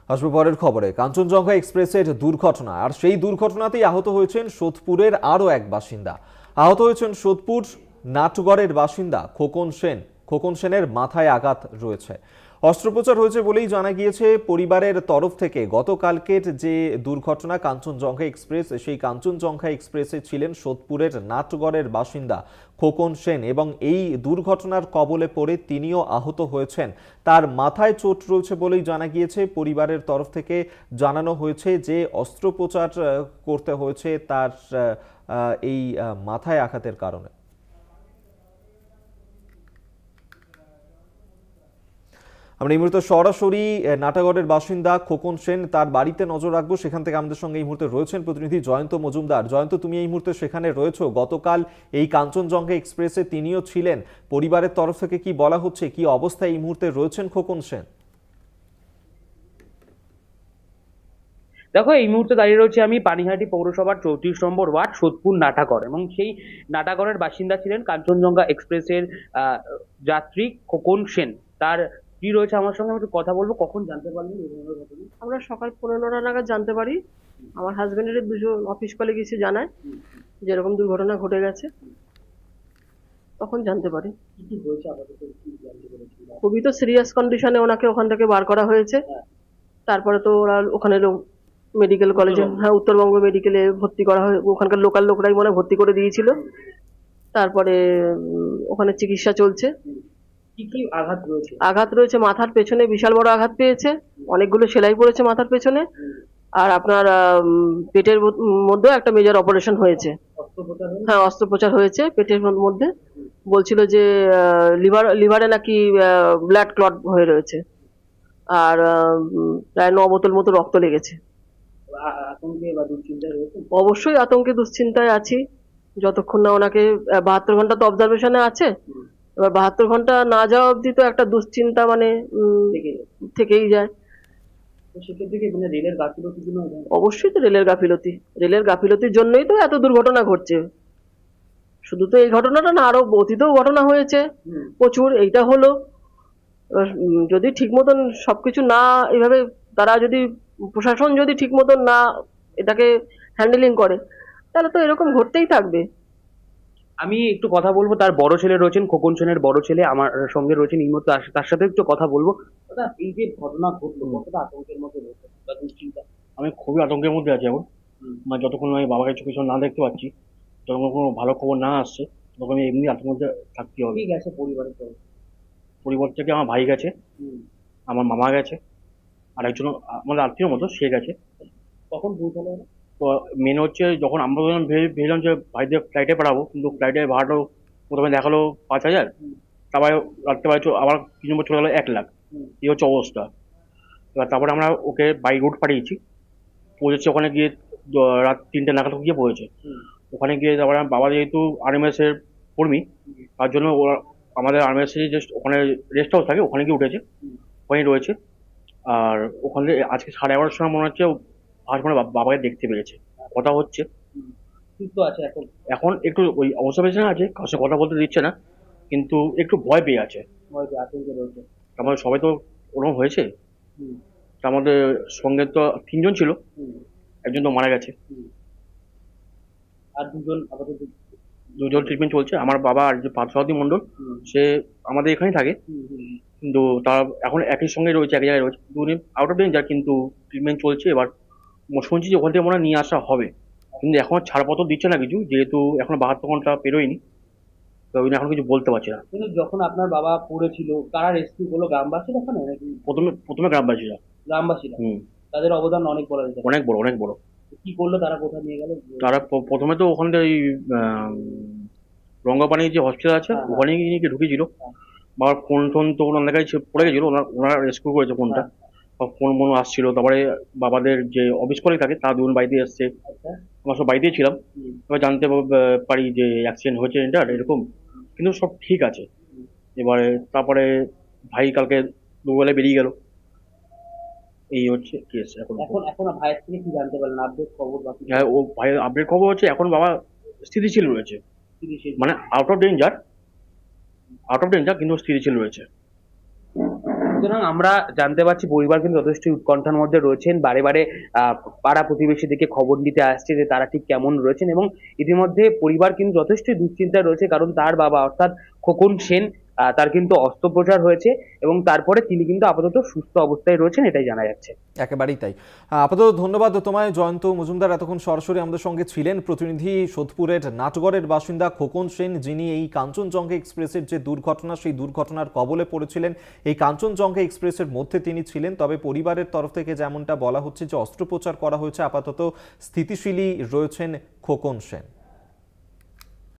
আসবো পরের খবরে। কাঞ্চনজঙ্ঘা এক্সপ্রেসের দুর্ঘটনা, আর সেই দুর্ঘটনাতেই আহত হয়েছেন সোদপুরের আরও এক বাসিন্দা। আহত হয়েছেন সোদপুর নাটগড়ের বাসিন্দা খোকন সেন। খোকন সেনের মাথায় আঘাত রয়েছে, অস্ত্রোপচার হয়েছে বলেই জানা গিয়েছে পরিবারের তরফ থেকে। গতকালকের যে দুর্ঘটনা কাঞ্চনজঙ্ঘা এক্সপ্রেস, সেই কাঞ্চনজঙ্ঘা এক্সপ্রেসে ছিলেন সোদপুরের নাটগড়ের বাসিন্দা খোকন সেন, এবং এই দুর্ঘটনার কবলে পড়ে তিনিও আহত হয়েছেন। তার মাথায় চোট রয়েছে বলেই জানা গিয়েছে। পরিবারের তরফ থেকে জানানো হয়েছে যে অস্ত্রোপচার করতে হয়েছে তার এই মাথায় আঘাতের কারণে। আমরা এই মুহূর্তে সরাসরি নাটাগড়ের বাসিন্দা খোকন সেন তার বাড়িতে নজর রাখবো। সেখান থেকে আমাদের সঙ্গে এই মুহূর্তে রয়েছেন প্রতিনিধি জয়ন্ত মজুমদার। জয়ন্ত, তুমি এই মুহূর্তে সেখানে রয়েছো। গতকাল এই কাঞ্চনজঙ্ঘা এক্সপ্রেসে তিনিও ছিলেন। পরিবারের তরফ থেকে কি বলা হচ্ছে, কি অবস্থায় এই মুহূর্তে রয়েছেন খোকন সেন? দেখো, এই মুহূর্তে দাঁড়িয়ে রয়েছে আমি পানিহাটি পৌরসভার 34 নম্বর ওয়ার্ড সোদপুর নাটাগড়, এবং সেই নাটাগড়ের বাসিন্দা ছিলেন কাঞ্চনজঙ্ঘা এক্সপ্রেসের যাত্রী খোকন সেন। তার কি রয়েছে আমার সঙ্গে, আমি একটু কথা বলবো। কখন জানতে পারলেন এই ধরনের ঘটনা? আমরা সকাল 15টা নাগাদ জানতে পারি। আমার হাজবেন্ডের দুজন অফিস কলিগ এসে জানায় যে এরকম দুর্ঘটনা ঘটে গেছে, তখন জানতে পারি। কি কি হয়েছে আপাতত, কি জানতে পেরেছেন? খুবই তো সিরিয়াস কন্ডিশনে ওনাকে ওখান থেকে বার করা হয়েছে। তারপরে তো ওরা ওখানে মেডিকেল কলেজে, হ্যাঁ, উত্তরবঙ্গ মেডিকেলে ভর্তি করা হয়। ওখানকার লোকাল লোকরাই মনে হয় ভর্তি করে দিয়েছিল। তারপরে ওখানে চিকিৎসা চলছে। কি কি আঘাত রয়েছে? আঘাত রয়েছে মাথার পেছনে, বিশাল বড় আঘাত পেয়েছে। অনেকগুলো সেলাই পড়েছে মাথার পেছনে। আর আপনার পেটের মধ্যেও একটা মেজর অপারেশন হয়েছে। হ্যাঁ, অস্ত্রোপচার হয়েছে পেটের মধ্যে। বলছিল যে লিভারে নাকি ব্লাড ক্লট হয়ে রয়েছে, আর প্রায় 9 বোতল মতো রক্ত লেগেছে। আতঙ্কে বা দুশ্চিন্তায় রয়েছে? অবশ্যই আতঙ্কে দুশ্চিন্তায় আছি, যতক্ষণ না ওনাকে 72 ঘন্টা তো অবজারভেশনে আছে। এবার 72 ঘন্টা না যাওয়া অবধি তো একটা দুশ্চিন্তা মানে থেকেই যায়। সেক্ষেত্রে কি মানে রেলের গাফিলতি? অবশ্যই তো রেলের গাফিলতি। রেলের গাফিলতির জন্যই তো এত দুর্ঘটনা ঘটছে। শুধু তো এই ঘটনাটা না, আরো অতীতেও ঘটনা হয়েছে প্রচুর। এইটা হলো যদি ঠিক মতন সবকিছু না, এভাবে তারা যদি, প্রশাসন যদি ঠিক মতন না এটাকে হ্যান্ডেলিং করে, তাহলে তো এরকম ঘটতেই থাকবে। আমি একটু কথা বলবো। তার বড় ছেলে রয়েছেন, খোকন সেনের বড় ছেলে আমার সঙ্গে রয়েছেন এই মুহূর্তে। তার সাথে একটু কথা বলবো। দাদা, এই যে ঘটনা ঘটলো, কতটা আতঙ্কের মধ্যে রয়েছে বা দুশ্চিন্তা? আমি খুবই আতঙ্কের মধ্যে আছি এখন। মানে যতক্ষণ আমি বাবাকে চোখের সামনে না দেখতে পাচ্ছি, যতক্ষণ কোনো ভালো খবর না আসছে, তখন আমি এমনি আতঙ্কের মধ্যে থাকতে হবে। ঠিক আছে, পরিবারের তরফ পরিবার থেকে আমার ভাই গেছে, আমার মামা গেছে, আর একজন আমাদের আত্মীয় মতো সে গেছে। কখন পৌঁছালো? তো মেন হচ্ছে, যখন আমরা ভেবেলাম যে ভাইদের ফ্লাইটে পাঠাবো, কিন্তু ফ্লাইটের ভাড়াটাও প্রথমে দেখালো 5,000, তারপরে রাত্রে বাড়ি আবার কিছু নম্বর চলে গেলো 1 লাখ। এই হচ্ছে অবস্থা। এবার তারপরে আমরা ওকে বাই রুট পাঠিয়েছি। পৌঁছেছে ওখানে গিয়ে রাত 3টে নাগাদ গিয়ে পৌঁছেছে। ওখানে গিয়ে তারপরে বাবা যেহেতু আর্মিএস এর কর্মী, তার জন্য ওরা আমাদের আর্মিএস এর যে ওখানে রেস্ট হাউস থাকে ওখানে গিয়ে উঠেছে, ওখানেই রয়েছে। আর ওখানে আজকে 11:30 সময় মনে হচ্ছে ফার্স্ট মানে বাবাকে দেখতে পেরেছে, কথা হচ্ছে। সুস্থ আছে এখন? এখন একটু ওই অবজারভেশন আছে, কারোর সাথে কথা বলতে দিচ্ছে না, কিন্তু একটু ভয় পেয়ে আছে। আতঙ্কে রয়েছে। আমাদের সবাই তো ওরকম হয়েছে। তার মধ্যে সঙ্গে তো 3জন ছিল, একজন তো মারা গেছে। আর দুজন আপাতত? 2জন ট্রিটমেন্ট চলছে। আমার বাবা আর যে পার্থসারথী মণ্ডল, সে আমাদের এখানেই থাকে, কিন্তু তার এখন একই সঙ্গে রয়েছে, এক জায়গায় রয়েছে। দুজনই আউট অফ ডেঞ্জার, কিন্তু ট্রিটমেন্ট চলছে। এবার শুনছি যে ওখান থেকে মনে হয় নিয়ে আসা হবে, কিন্তু এখন ছাড়পত্র দিচ্ছে না কিছু, যেহেতু এখন 72 ঘন্টা পেরোয়নি, তো ওই জন্য এখন কিছু বলতে পারছি না। কিন্তু যখন আপনার বাবা পড়েছিল, কারা রেস্কিউ করলো? গ্রামবাসীরা ওখানে নাকি? প্রথমে গ্রামবাসীরা। গ্রামবাসীরা? তাদের অবদান অনেক বড়, অনেক বড়, অনেক বড়। কি করলো তারা? কোথায় নিয়ে গেল? তারা প্রথমে তো ওখান থেকে রঙ্গাপানি যে হসপিটাল আছে ওখানে গিয়ে ঢুকেছিল। বাবার ফোন টোন তো ওনার কাছে পড়ে গেছিল, ওনারা রেস্কিউ করেছে ফোনটা। ফোন মন আসছিল। তারপরে বাবাদের যে অফিস কলিগ থাকে তার দুজন বাড়িতে এসছে, আমরা সব বাড়িতেই ছিলাম। এবার জানতে পারি যে অ্যাক্সিডেন্ট হয়েছে এটা এরকম, কিন্তু সব ঠিক আছে। এবারে তারপরে ভাই কালকে দুপুরবেলায় বেরিয়ে গেল। এই হচ্ছে কেস এখন। এখন ভাইয়ের থেকে কি জানতে পারলেন আপডেট খবর? হ্যাঁ, ও ভাইয়ের আপডেট খবর হচ্ছে এখন বাবা স্থিতিশীল রয়েছে, মানে আউট অফ ডেঞ্জার, কিন্তু স্থিতিশীল রয়েছে। সুতরাং আমরা জানতে পারছি পরিবার কিন্তু যথেষ্ট উৎকণ্ঠার মধ্যে রয়েছেন, বারে বারে পাড়া প্রতিবেশীদেরকে খবর দিতে আসছে যে তারা ঠিক কেমন রয়েছেন, এবং ইতিমধ্যে পরিবার কিন্তু যথেষ্ট দুশ্চিন্তায় রয়েছে, কারণ তার বাবা অর্থাৎ খোকন সেন তার কিন্তু অস্ত্রোপচার হয়েছে এবং তারপরে তিনি কিন্তু আপাতত সুস্থ অবস্থায় রয়েছেন, এটাই জানা যাচ্ছে। একেবারেই তাই। আপাতত ধন্যবাদ তোমায় জয়ন্ত মজুমদার, এতক্ষণ সরাসরি আমাদের সঙ্গে ছিলেন প্রতিনিধি সোদপুরের নাটগড়ের বাসিন্দা খোকন সেন, যিনি এই কাঞ্চনজঙ্ঘা এক্সপ্রেসের যে দুর্ঘটনা, সেই দুর্ঘটনার কবলে পড়েছিলেন। এই কাঞ্চনজঙ্ঘা এক্সপ্রেসের মধ্যে তিনি ছিলেন, তবে পরিবারের তরফ থেকে যেমনটা বলা হচ্ছে যে অস্ত্রোপচার করা হয়েছে, আপাতত স্থিতিশীলই রয়েছেন খোকন সেন।